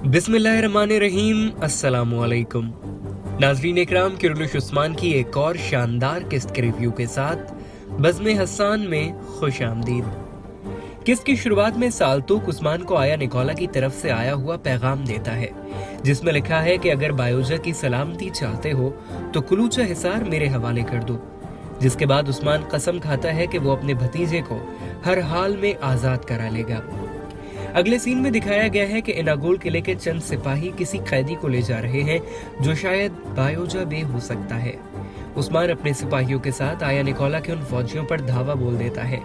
बिस्मिल्लाहिर्रहमानिर्रहीम। अस्सलामुअलैकुम नाज़रीन इकराम, किरलुश उस्मान की एक और शानदार किस्त के रिव्यू के साथ बज़्म हसान में खुश आमदीद। किस्त की शुरुआत में साल्तुक उस्मान को आया निकोला की तरफ से आया हुआ पैगाम देता है, जिसमें लिखा है कि अगर बायोजा की सलामती चाहते हो तो कुलूचा हिसार मेरे हवाले कर दो। जिसके बाद उस्मान कसम खाता है कि वो अपने भतीजे को हर हाल में आज़ाद करा लेगा। अगले सीन में दिखाया गया है कि इनागोल किले के चंद सिपाही किसी कैदी को ले जा रहे हैं जो शायद बायोजा बे हो सकता है। उस्मान अपने सिपाहियों के साथ आया निकोला के उन फौजियों पर धावा बोल देता है,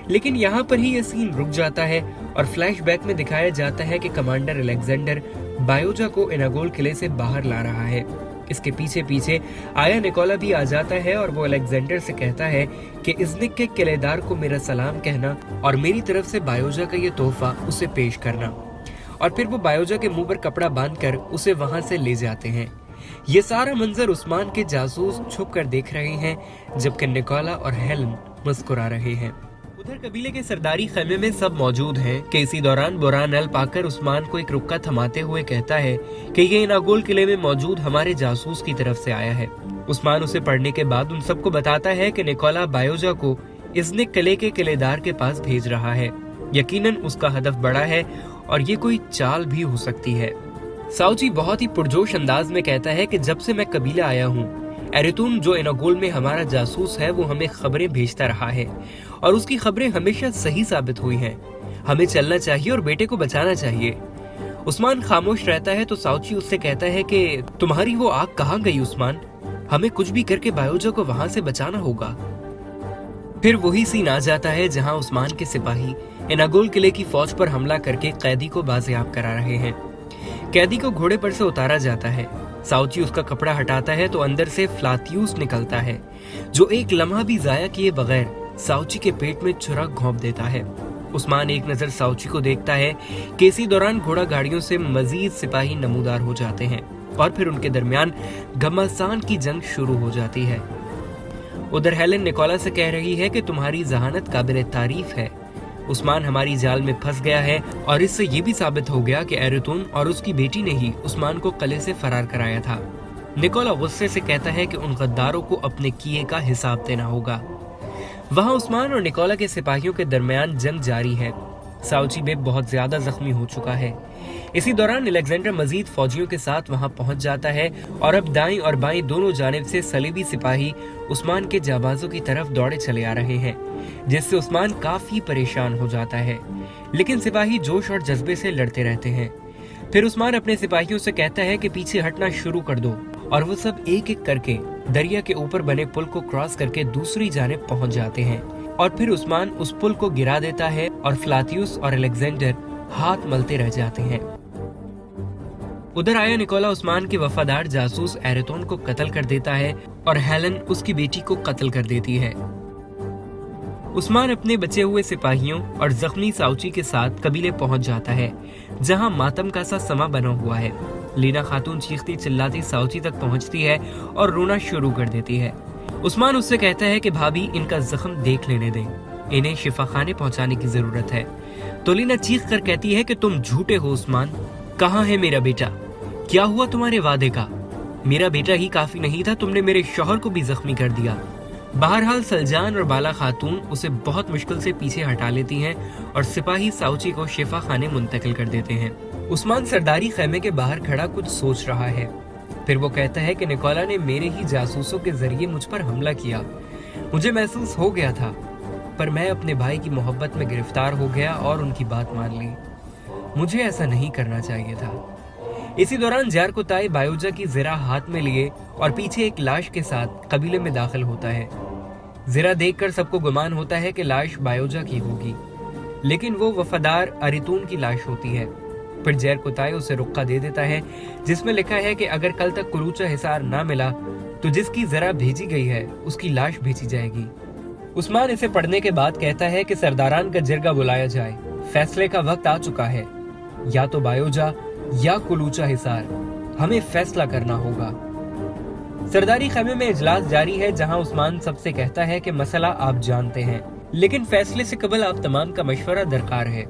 लेकिन यहाँ पर ही यह सीन रुक जाता है और फ्लैशबैक में दिखाया जाता है कि कमांडर अलेक्जेंडर बायोजा को इनागोल किले से बाहर ला रहा है। इसके पीछे पीछे आया निकोला भी आ जाता है और वो अलेक्जेंडर से कहता है कि इज़्निक के किलेदार को मेरा सलाम कहना और मेरी तरफ से बायोजा का ये तोहफा उसे पेश करना। और फिर वो बायोजा के मुंह पर कपड़ा बांधकर उसे वहां से ले जाते हैं। ये सारा मंजर उस्मान के जासूस छुप कर देख रहे हैं, जबकि निकोला और हेलन मुस्कुरा रहे हैं। उधर कबीले के सरदारी खैमे में सब मौजूद हैं कि इसी दौरान बुरहान अल पाकर उस्मान को एक रुक्का थमाते हुए कहता है कि ये इनागोल किले में मौजूद हमारे जासूस की तरफ से आया है। उस्मान उसे पढ़ने के बाद उन सबको बताता है कि निकोला बायोजा को इज़्निक किले के किलेदार के पास भेज रहा है। यकीनन उसका हदफ बड़ा है और ये कोई चाल भी हो सकती है। साउची बहुत ही पुरजोश अंदाज में कहता है कि जब से मैं कबीला आया हूँ, एरेतून जो इनागोल में हमारा जासूस है वो हमें खबरें भेजता रहा है और उसकी खबरें हमेशा सही साबित हुई हैं। हमें चलना चाहिए और बेटे को बचाना चाहिए। उस्मान खामोश रहता है तो साउची उससे कहता है कि तुम्हारी वो आग कहाँ गई उस्मान? हमें कुछ भी करके बायोजा को वहां से बचाना होगा। फिर वही सीन आ जाता है जहां उस्मान के सिपाही इनागोल किले की फौज पर हमला करके कैदी को बाजियाब करा रहे हैं। कैदी को घोड़े पर से उतारा जाता है। साउची उसका कपड़ा हटाता है तो अंदर से फ्लातियूस निकलता है, जो एक लम्हा भी जाया किए बगैर साउची के पेट में छुरा घोंप देता है। उस्मान एक नजर साउची को देखता है कि इसी दौरान घोड़ा गाड़ियों से मजीद सिपाही नमूदार हो जाते हैं और फिर उनके दरमियान घमासान की जंग शुरू हो जाती है। उधर हेलन निकोला से कह रही है कि तुम्हारी जहानत काबिल तारीफ है। उस्मान हमारी जाल में फंस गया है और इससे ये भी साबित हो गया कि एरेतून और उसकी बेटी ने ही उस्मान को किले से फरार कराया था। निकोला गुस्से से कहता है कि उन गद्दारों को अपने किए का हिसाब देना होगा। वहां उस्मान और निकोला के सिपाहियों के दरमियान जंग जारी है। साउची बे बहुत ज्यादा जख्मी हो चुका है। इसी दौरान अलेक्जेंडर मजीद फौजियों के साथ वहां पहुंच जाता है और अब दाईं और बाईं दोनों जानिब से सलीबी सिपाही उस्मान के जाबाजों की तरफ दौड़े चले आ रहे हैं, जिससे उस्मान काफी परेशान हो जाता है। लेकिन सिपाही जोश और जज्बे से लड़ते रहते हैं। फिर उस्मान अपने सिपाहियों से कहता है कि पीछे हटना शुरू कर दो और वो सब एक एक करके दरिया के ऊपर बने पुल को क्रॉस करके दूसरी जानिब पहुंच जाते हैं। और फिर उस्मान उस पुल को गिरा देता है और फ्लातियूस और अलेक्जेंडर हाथ मलते रह जाते हैं। उधर आया निकोला उस्मान के वफादार जासूस एरेतून को कत्ल कर देता है और हेलन उसकी बेटी को कत्ल कर देती है। उस्मान अपने बचे हुए सिपाहियों और जख्मी साउची के साथ कबीले पहुंच जाता है, जहां मातम का सा समा बना हुआ है। लीना खातून चीखती चिल्लाती साउची तक पहुंचती है और रोना शुरू कर देती है। उस्मान उससे कहता है कि भाभी, इनका जख्म देख लेने दें, इन्हें शिफा खाने पहुंचाने की जरूरत है। तो लीना चीख कर कहती है कि तुम झूठे हो उस्मान, कहाँ है मेरा बेटा? क्या हुआ तुम्हारे वादे का? मेरा बेटा ही काफी नहीं था, तुमने मेरे शौहर को भी जख्मी कर दिया। बहरहाल सलजान और बाला खातून उसे बहुत मुश्किल से पीछे हटा लेती हैं और सिपाही साउची को शिफा खाने मुंतकिल कर देते हैं। उस्मान सरदारी खैमे के बाहर खड़ा कुछ सोच रहा है। फिर वो कहता है कि निकोला ने मेरे ही जासूसों के जरिए मुझ पर हमला किया। मुझे महसूस हो गया था, पर मैं अपने भाई की मोहब्बत में गिरफ्तार हो गया और उनकी बात मान ली। मुझे ऐसा नहीं करना चाहिए था। इसी दौरान जार-कुताई बायोजा की ज़रा हाथ में लिए और पीछे एक लाश के साथ कबीले में दाखिल होता है। ज़रा देखकर सबको गुमान होता है कि लाश बायोजा की होगी, लेकिन वो वफादार अरेतून की लाश होती है। फिर जार-कुताई उसे रुक्का दे देता है, जिसमें लिखा है कि अगर कल तक कुलूचा हिसार ना मिला तो जिसकी ज़रा भेजी गई है उसकी लाश भेजी जाएगी। उस्मान इसे पढ़ने के बाद कहता है कि सरदारान का जिरगा बुलाया जाए, फैसले का वक्त आ चुका है। या तो बायोजा या कुलूचा हिसार, हमें फैसला करना होगा। सरदारी खैमे में इजलास जारी है, जहां उस्मान सबसे कहता है कि मसला आप जानते हैं, लेकिन फैसले से कबल आप तमाम का मशवरा दरकार है।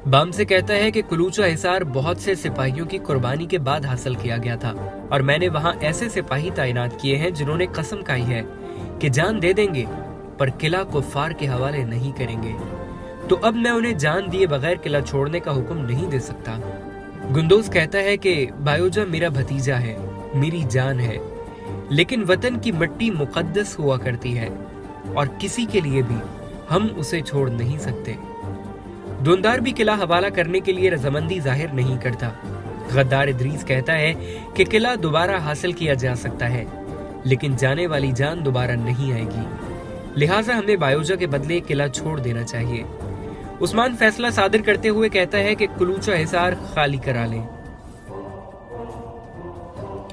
बाम से कहता है कि कुलूचा हिसार बहुत से सिपाहियों की कुर्बानी के बाद हासिल किया गया था और मैंने वहां ऐसे सिपाही तैनात किए हैं जिन्होंने कसम खाई है कि जान दे देंगे पर किला कुफ्फार के हवाले नहीं करेंगे, तो अब मैं उन्हें जान दिए बगैर किला छोड़ने का हुक्म नहीं दे सकता। गुंदोज कहता है कि बायोजा मेरा भतीजा है, मेरी जान है, लेकिन वतन की मिट्टी मुकद्दस हुआ करती है और किसी के लिए भी हम उसे छोड़ नहीं सकते। दुंदार भी किला हवाला करने के लिए रजामंदी जाहिर नहीं करता। गद्दार इदरीस कहता है कि किला दोबारा हासिल किया जा सकता है, लेकिन जाने वाली जान दोबारा नहीं आएगी, लिहाजा हमें बायोजा के बदले किला छोड़ देना चाहिए। उस्मान फैसला सादिर करते हुए कहता है कि कुलूचा हिसार खाली करा लें।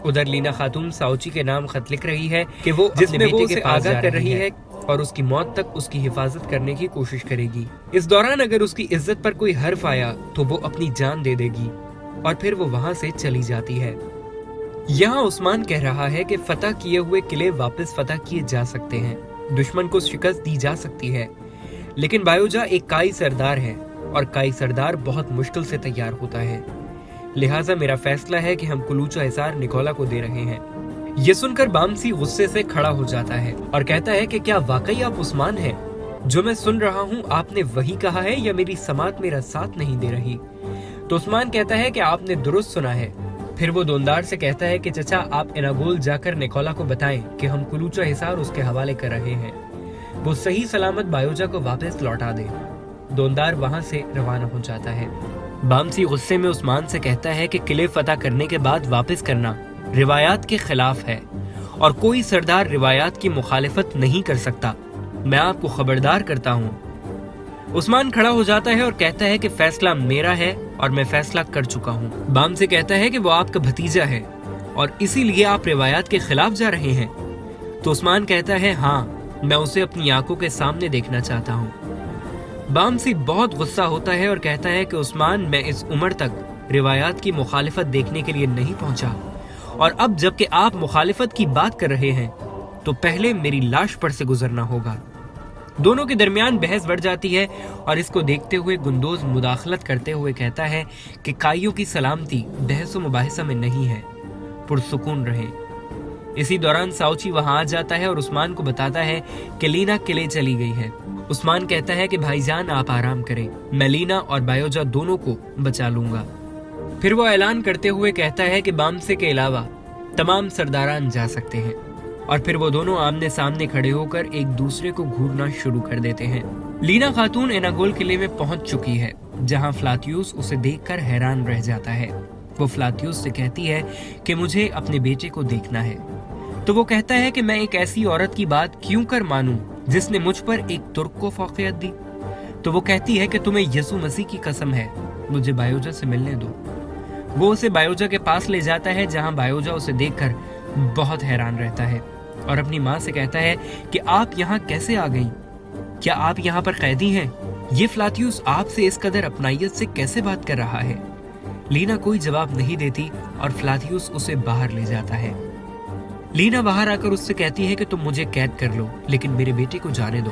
उधर लीना खातून साउची के नाम खत लिख रही है कि वो जिसमें वो उसे आगाह कर रही है और उसकी मौत तक उसकी हिफाजत करने की कोशिश करेगी। इस दौरान अगर उसकी इज्जत पर कोई हर्फ आया तो वो अपनी जान दे देगी और फिर वो वहां से चली जाती है। यहाँ उस्मान कह रहा है कि फतह किए हुए किले वापस फतह किए जा सकते हैं, दुश्मन को शिकस्त दी जा सकती है, लेकिन बायोजा एक काई सरदार है और काई सरदार बहुत मुश्किल से तैयार होता है। लिहाजा मेरा फैसला है कि हम कुलूचा हिसार निकोला को दे रहे हैं। ये सुनकर बामसी गुस्से से खड़ा हो जाता है और कहता है कि क्या वाकई आप उस्मान हैं? जो मैं सुन रहा हूँ आपने वही कहा है या मेरी समात मेरा साथ नहीं दे रही? तो उस्मान कहता है कि आपने दुरुस्त सुना है। फिर वो दोंदार से कहता है कि चचा आप एनागोल जाकर निकोला को बताएं कि हम कुलूचा हिसार उसके हवाले कर रहे हैं, वो सही सलामत बायोजा को वापस लौटा दे। दोंदार वहां से रवाना हो जाता है। बामसी गुस्से में उस्मान से कहता है कि किले फतह करने के बाद वापस करना रिवायात के खिलाफ है और कोई सरदार रिवायात की मुखालिफत नहीं कर सकता, मैं आपको खबरदार करता हूँ। उस्मान खड़ा हो जाता है और कहता है कि फैसला मेरा है और मैं फैसला कर चुका हूँ। बाम से कहता है कि वो आपका भतीजा है और इसीलिए आप रिवायात के खिलाफ जा रहे हैं। तो उस्मान कहता है हाँ, मैं उसे अपनी आंखों के सामने देखना चाहता हूँ। बामसी बहुत गुस्सा होता है और कहता है कि उस्मान, मैं इस उम्र तक रिवायात की मुखालिफत देखने के लिए नहीं पहुंचा और अब जबकि आप मुखालिफत की बात कर रहे हैं तो पहले मेरी लाश पर से गुजरना होगा। दोनों के दरमियान बहस बढ़ जाती है और इसको देखते हुए गुंदोज मुदाखलत करते हुए कहता है कि काइयों की सलामती बहस व मुबाहिसा में नहीं है, पुरसुकून रहे। इसी दौरान साउची वहां आ जाता है और उस्मान को बताता है कि लीना किले चली गई है। उस्मान कहता है कि भाईजान आप आराम करें, मैं लीना और बायोजा दोनों को बचा लूंगा। फिर वो ऐलान करते हुए कहता है कि बामसे के अलावा तमाम सरदारान जा सकते हैं और फिर वो दोनों आमने सामने खड़े होकर एक दूसरे को घूरना शुरू कर देते हैं। लीना खातून एनागोल किले में पहुंच चुकी है, जहां फ्लातियुस उसे देखकर हैरान रह जाता है। वो फ्लातियुस से कहती है कि मुझे अपने बेटे को देखना है। तो वो कहता है कि मैं एक ऐसी औरत की बात क्यों कर मानूं जिसने मुझ पर एक तुर्क को फौकियत दी? तो वो कहती है कि तुम्हें यसु मसीह की कसम है, मुझे बायोजा से मिलने दो। वो उसे बायोजा के पास ले जाता है, जहां बायोजा उसे देखकर बहुत हैरान रहता है और अपनी माँ से कहता है कि आप यहाँ कैसे आ गई? क्या आप यहाँ पर कैदी हैं? ये फ्लातियुस आपसे इस कदर अपनाइयत से कैसे बात कर रहा है? लीना कोई जवाब नहीं देती और फ्लातियुस उसे बाहर ले जाता है। लीना बाहर आकर उससे कहती है कि तुम मुझे कैद कर लो, लेकिन मेरे बेटे को जाने दो।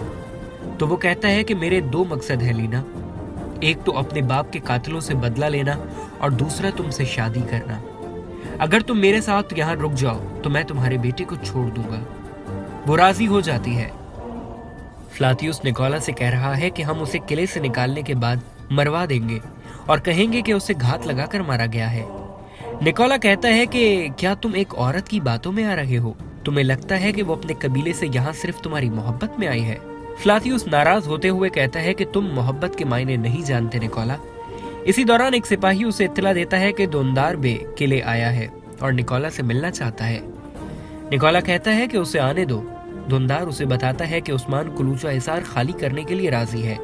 तो वो कहता है कि मेरे दो मकसद है लीना, एक तो अपने बाप के कातिलों से बदला लेना और दूसरा तुमसे शादी करना। अगर तुम मेरे साथ यहाँ रुक जाओ तो मैं तुम्हारे बेटे को छोड़ दूंगा। वो राजी हो जाती है। फ्लातियुस निकोला से कह रहा है कि हम उसे किले से निकालने के बाद मरवा देंगे और कहेंगे कि उसे घात लगाकर मारा गया है। निकोला कहता है कि क्या तुम एक औरत की बातों में आ रहे हो? तुम्हें लगता है कि वो अपने कबीले से यहाँ सिर्फ तुम्हारी मोहब्बत में आई है? फ्लातियुस नाराज होते हुए कहता है कि तुम मोहब्बत के मायने नहीं जानते निकोला। इसी दौरान एक सिपाही उसे इत्तला देता है कि दोंदार बे किले आया है और निकोला से मिलना चाहता है। निकोला कहता है कि उसे आने दो। दोंदार उसे बताता है कि उस्मान कुलूचा हिसार खाली करने के लिए राजी है।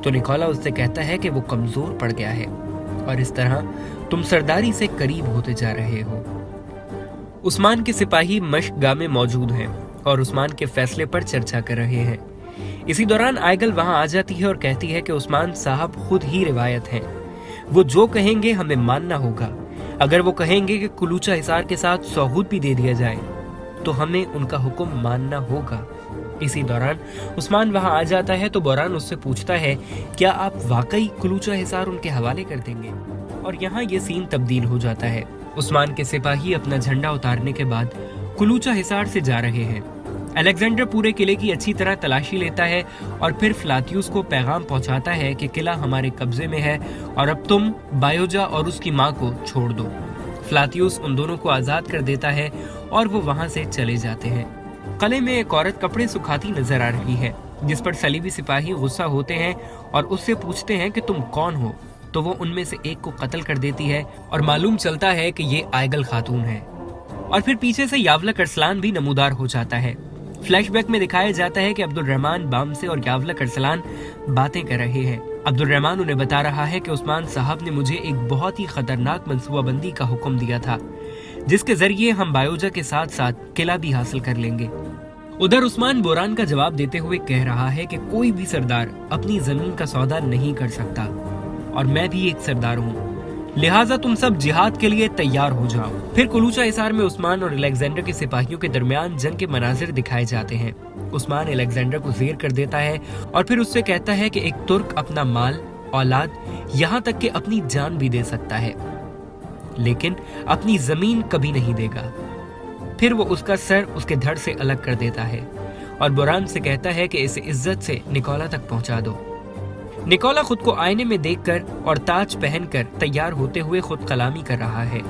तो निकोला उससे कहता है कि वो कमजोर पड़ गया है और इस तरह तुम सरदारी से करीब होते जा रहे हो। उस्मान के सिपाही मशगाह में मौजूद हैं और उस्मान के फैसले पर चर्चा कर रहे हैं। इसी दौरान आयगल वहां आ जाती है और कहती है कि उस्मान साहब खुद ही रिवायत हैं, वो जो कहेंगे हमें मानना होगा। अगर वो कहेंगे कि कुलूचा हिसार के साथ सौहूद भी दे दिया जाए तो हमें उनका हुक्म मानना होगा। इसी दौरान उस्मान वहां आ जाता है तो बोरान उससे पूछता है क्या आप वाकई कुलूचा हिसार उनके हवाले कर देंगे। और यहाँ ये सीन तब्दील हो जाता है। उस्मान के सिपाही अपना झंडा उतारने के बाद कुलूचा हिसार से जा रहे हैं। अलेक्जेंडर पूरे किले की अच्छी तरह तलाशी लेता है और फिर फ्लातियुस को पैगाम पहुंचाता है कि किला हमारे कब्जे में है और अब तुम बायोजा और उसकी माँ को छोड़ दो। फ्लातियुस उन दोनों को आजाद कर देता है और वो वहां से चले जाते हैं। किले में एक औरत कपड़े सुखाती नजर आ रही है, जिस पर सलीबी सिपाही गुस्सा होते हैं और उससे पूछते हैं कि तुम कौन हो, तो वो उनमें से एक को कत्ल कर देती है और मालूम चलता है कि ये आयगल खातून है। और फिर पीछे से यावलक अरसलान भी नमूदार हो जाता है। फ्लैशबैक में दिखाया जाता है कि अब्दुल रहमान बामसे और यावलक अरसलान बातें कर रहे हैं। अब्दुल रहमान उन्हें बता रहा है कि उस्मान साहब ने मुझे एक बहुत ही खतरनाक मंसूबाबंदी का हुक्म दिया था, जिसके जरिए हम बायोजा के साथ साथ किला भी हासिल कर लेंगे। उधर उस्मान बोरान का जवाब देते हुए कह रहा है कि कोई भी सरदार अपनी जमीन का सौदा नहीं कर सकता और मैं भी एक सरदार हूँ, लिहाजा तुम सब जिहाद के लिए तैयार हो जाओ। फिर कुलूचा हिसार में उस्मान और अलेक्जेंडर के सिपाहियों के दरमियान जंग के मनाजिर दिखाए जाते हैं। उस्मान अलेक्जेंडर को ज़ेर कर देता है और फिर उससे कहता है कि एक तुर्क अपना माल, औलाद, यहाँ तक कि अपनी जान भी दे सकता है, लेकिन अपनी जमीन कभी नहीं देगा। फिर वो उसका सर उसके धड़ से अलग कर देता है और बोरान से कहता है कि इसे इज्जत से निकोला तक पहुंचा दो। निकोला खुद को आईने में देखकर और ताज पहनकर तैयार होते हुए खुद कलामी कर रहा है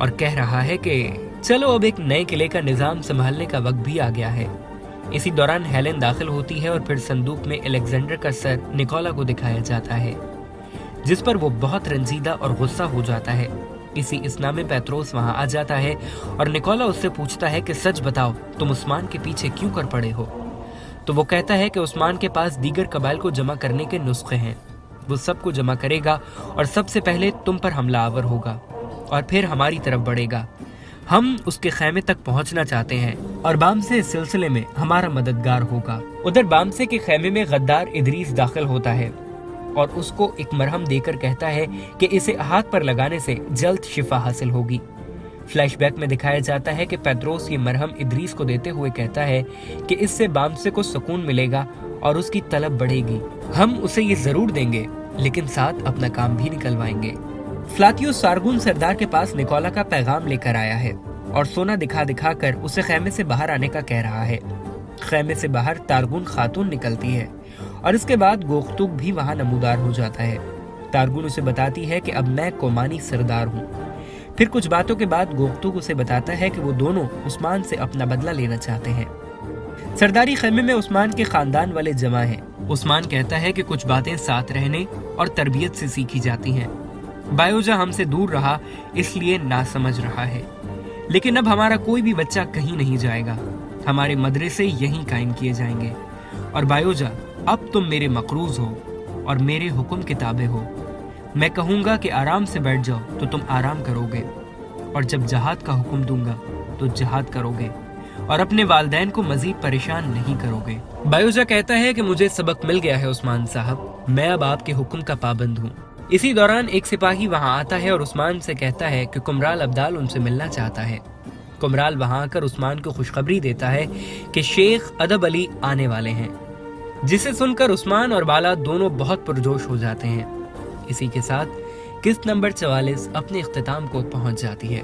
और कह रहा है कि चलो अब एक नए किले का निजाम संभालने का वक्त भी आ गया है। इसी दौरान हेलेन दाखिल होती है और फिर संदूक में अलेक्जेंडर का सर निकोला को दिखाया जाता है, जिस पर वो बहुत रंजीदा और गुस्सा हो जाता है। इसी इसना में पेत्रोस वहां आ जाता है और निकोला उससे पूछता है कि सच बताओ, तुम उस्मान के पीछे क्यों कर पड़े हो। तो वो कहता है कि उस्मान के पास दीगर कबाइल को जमा करने के नुस्खे हैं, वो सबको जमा करेगा और सबसे पहले तुम पर हमला आवर होगा और फिर हमारी तरफ बढ़ेगा। हम उसके खैमे तक पहुंचना चाहते हैं और बामसे इस सिलसिले में हमारा मददगार होगा। उधर बामसे के खैमे में गद्दार इदरीस दाखिल होता है और उसको एक मरहम देकर कहता है कि इसे हाथ पर लगाने से जल्द शिफा हासिल होगी। फ्लैशबैक में दिखाया जाता है कि पेत्रोस ये मरहम इदरीस को देते हुए कहता है कि इससे बामसे को सुकून मिलेगा और उसकी तलब बढ़ेगी। हम उसे ये जरूर देंगे, लेकिन साथ अपना काम भी निकलवाएंगे। फ्लातियुस सारगुन सरदार के पास निकोला का पैगाम लेकर आया है और सोना दिखा दिखा कर उसे खैमे से बाहर आने का कह रहा है। खैमे से बाहर तारगुन खातून निकलती है और इसके बाद गोख्तुग भी वहां नमूदार हो जाता है। तारगुन उसे बताती है कि अब मैं कोमानी सरदार हूँ। फिर कुछ बातों के बाद गोख्तुग उसे बताता है कि वो दोनों उस्मान से अपना बदला लेना चाहते हैं। सरदारी खैमे में उस्मान के खानदान वाले जमा हैं। उस्मान कहता है कि कुछ बातें साथ रहने और तरबियत से सीखी जाती हैं। बायोजा हमसे दूर रहा इसलिए नासमझ रहा है, लेकिन अब हमारा कोई भी बच्चा कहीं नहीं जाएगा। हमारे मदरसे यहीं कायम किए जाएंगे और बायोजा अब तुम मेरे मकरूज हो और मेरे हुक्म के ताबे हो। मैं कहूँगा कि आराम से बैठ जाओ तो तुम आराम करोगे और जब जहाद का हुक्म दूंगा तो जहाद करोगे और अपने वालदैन को मजीद परेशान नहीं करोगे। बायोजा कहता है कि मुझे सबक मिल गया है उस्मान साहब, मैं अब आपके हुक्म का पाबंद हूँ। इसी दौरान एक सिपाही वहां आता है और उस्मान से कहता है कि कुमराल अब्दाल उनसे मिलना चाहता है। कुमराल वहां आकर उस्मान को खुशखबरी देता है कि शेख अदब अली आने वाले हैं, जिसे सुनकर उस्मान और बाला दोनों बहुत पुरजोश हो जाते हैं। इसी के साथ किस्त नंबर 44 अपने इख्तिताम को पहुंच जाती है।